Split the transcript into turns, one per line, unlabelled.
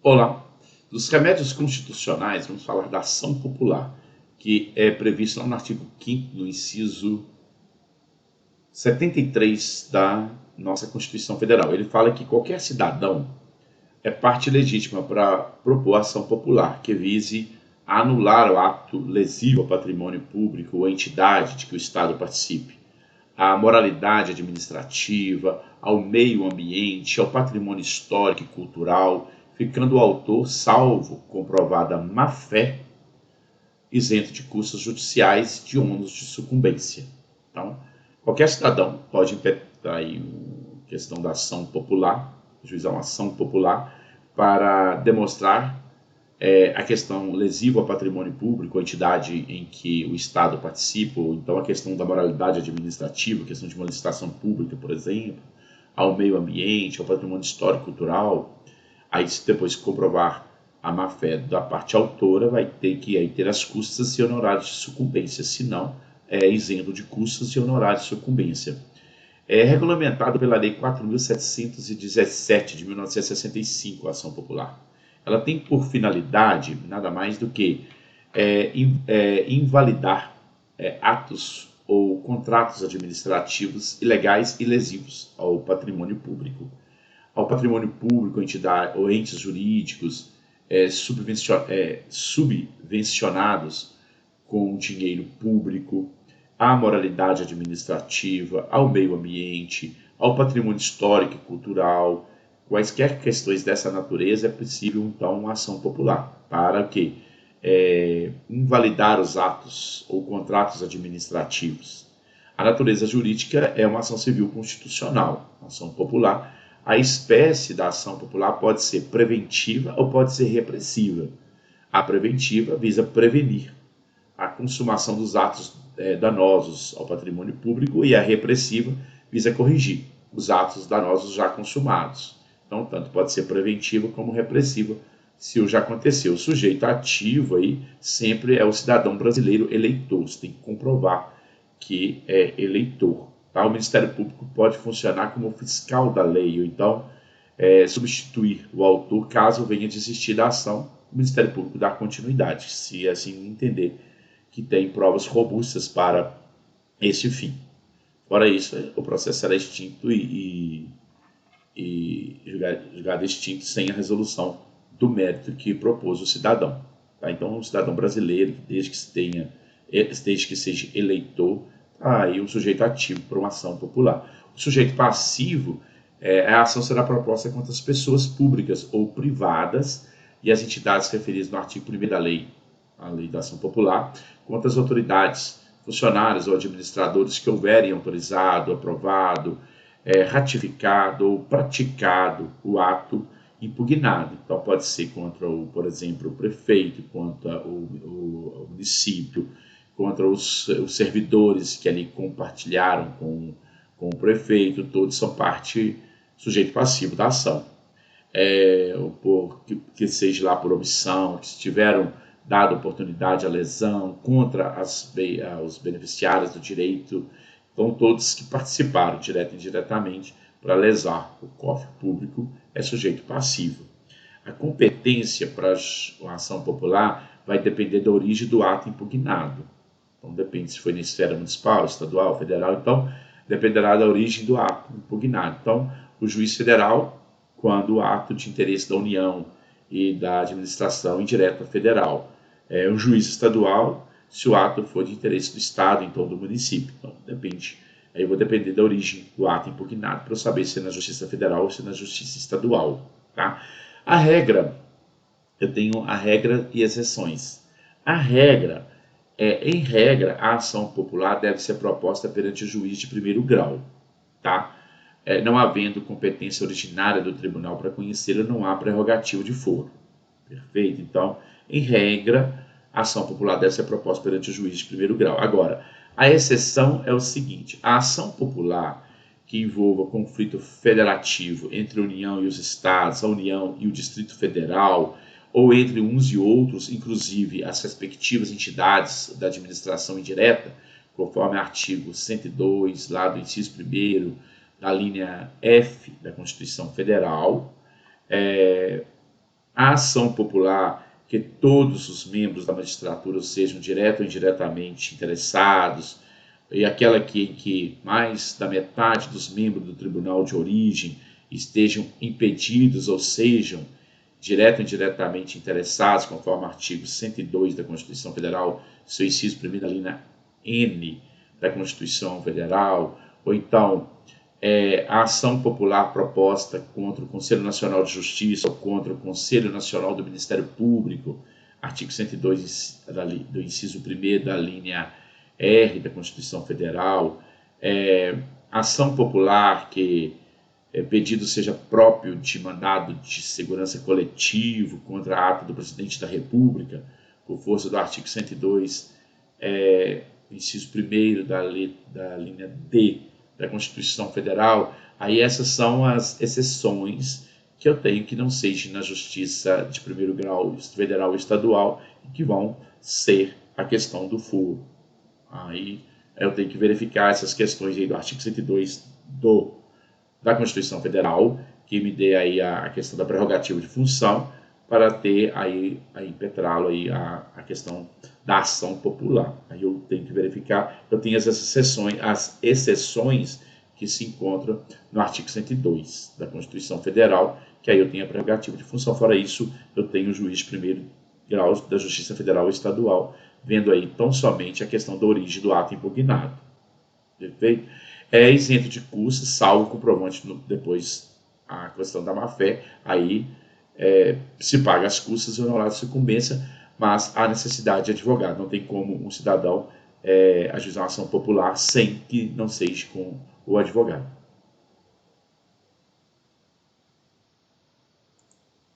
Olá! Dos remédios constitucionais, vamos falar da ação popular, que é prevista lá no artigo 5º, no inciso 73 da nossa Constituição Federal. Ele fala que qualquer cidadão é parte legítima para propor ação popular que vise anular o ato lesivo ao patrimônio público ou entidade de que o Estado participe, à moralidade administrativa, ao meio ambiente, ao patrimônio histórico e cultural, ficando o autor, salvo comprovada má-fé, isento de custos judiciais e de ônus de sucumbência. Então, qualquer cidadão pode impetrar aí a questão da ação popular, juizar uma ação popular, para demonstrar a questão lesiva ao patrimônio público, a entidade em que o Estado participa, ou então a questão da moralidade administrativa, a questão de uma licitação pública, por exemplo, ao meio ambiente, ao patrimônio histórico e cultural. Aí, se depois comprovar a má-fé da parte autora, vai ter que aí, ter as custas e honorários de sucumbência, senão é isento de custas e honorários de sucumbência. É regulamentado pela Lei 4.717 de 1965, a ação popular. Ela tem por finalidade nada mais do que invalidar atos ou contratos administrativos ilegais e lesivos ao patrimônio público. Ao patrimônio público, entidade, ou entes jurídicos subvencionados com dinheiro público, à moralidade administrativa, ao meio ambiente, ao patrimônio histórico e cultural. Quaisquer questões dessa natureza, é possível, então, uma ação popular para que invalidar os atos ou contratos administrativos. A natureza jurídica é uma ação civil constitucional, uma ação popular. A espécie da ação popular pode ser preventiva ou pode ser repressiva. A preventiva visa prevenir a consumação dos atos danosos ao patrimônio público e a repressiva visa corrigir os atos danosos já consumados. Então, tanto pode ser preventiva como repressiva, se o já aconteceu. O sujeito ativo aí sempre é o cidadão brasileiro eleitor. Você tem que comprovar que é eleitor. Tá? O Ministério Público pode funcionar como fiscal da lei, ou então substituir o autor caso venha desistir da ação. O Ministério Público dá continuidade, se assim entender que tem provas robustas para esse fim. Fora isso, o processo será extinto e julgado extinto sem a resolução do mérito que propôs o cidadão. Tá? Então, o cidadão brasileiro, desde que seja eleitor, aí um sujeito ativo para uma ação popular. O sujeito passivo, a ação será proposta contra as pessoas públicas ou privadas e as entidades referidas no artigo 1º da lei, a lei da ação popular, contra as autoridades, funcionários ou administradores que houverem autorizado, aprovado, ratificado ou praticado o ato impugnado. Então, pode ser contra, por exemplo, o prefeito, contra o município, contra os servidores que ali compartilharam com o prefeito, todos são parte, sujeito passivo da ação. Que seja lá por omissão, que se tiveram dado oportunidade à lesão, contra os beneficiários do direito, então todos que participaram, direto e indiretamente, para lesar o cofre público, é sujeito passivo. A competência para a ação popular vai depender da origem do ato impugnado. Então, depende se foi na esfera municipal, estadual, federal, então dependerá da origem do ato impugnado. Então, o juiz federal, quando o ato de interesse da União e da administração indireta federal. O juiz estadual, se o ato for de interesse do Estado, então do município. Então, depende. Aí eu vou depender da origem do ato impugnado para eu saber se é na Justiça Federal ou se é na Justiça Estadual. Tá? A regra, eu tenho a regra e exceções. A regra, em regra, a ação popular deve ser proposta perante o juiz de primeiro grau. Tá? Não havendo competência originária do tribunal para conhecê-la, não há prerrogativa de foro. Perfeito? Então, em regra, a ação popular deve ser proposta perante o juiz de primeiro grau. Agora, a exceção é o seguinte: a ação popular que envolva conflito federativo entre a União e os Estados, a União e o Distrito Federal, ou entre uns e outros, inclusive as respectivas entidades da administração indireta, conforme o artigo 102, lá do inciso 1º, na linha F da Constituição Federal, A ação popular, que todos os membros da magistratura sejam direto ou indiretamente interessados, e aquela em que mais da metade dos membros do tribunal de origem estejam impedidos ou sejam direto ou indiretamente interessados, conforme o artigo 102 da Constituição Federal, seu inciso 1º da linha N da Constituição Federal, ou então a ação popular proposta contra o Conselho Nacional de Justiça ou contra o Conselho Nacional do Ministério Público, artigo 102 do inciso 1º da linha R da Constituição Federal, ação popular que pedido seja próprio de mandado de segurança coletivo contra ato do Presidente da República, por força do artigo 102, inciso 1º da linha D da Constituição Federal, aí essas são as exceções que eu tenho que não seja na Justiça de primeiro grau federal e estadual, e que vão ser a questão do foro. Aí eu tenho que verificar essas questões aí do artigo 102 da Constituição Federal, que me dê aí a questão da prerrogativa de função, para ter aí impetrá-lo aí a questão da ação popular. Aí eu tenho que verificar, eu tenho as exceções que se encontram no artigo 102 da Constituição Federal, que aí eu tenho a prerrogativa de função. Fora isso, eu tenho o juiz de primeiro grau da Justiça Federal e Estadual, vendo aí tão somente a questão da origem do ato impugnado. Perfeito? É isento de custos, salvo comprovante depois a questão da má-fé, aí se paga as custas e honorário de sucumbência, mas há necessidade de advogado. Não tem como um cidadão ajuizar uma ação popular sem que não seja com o advogado.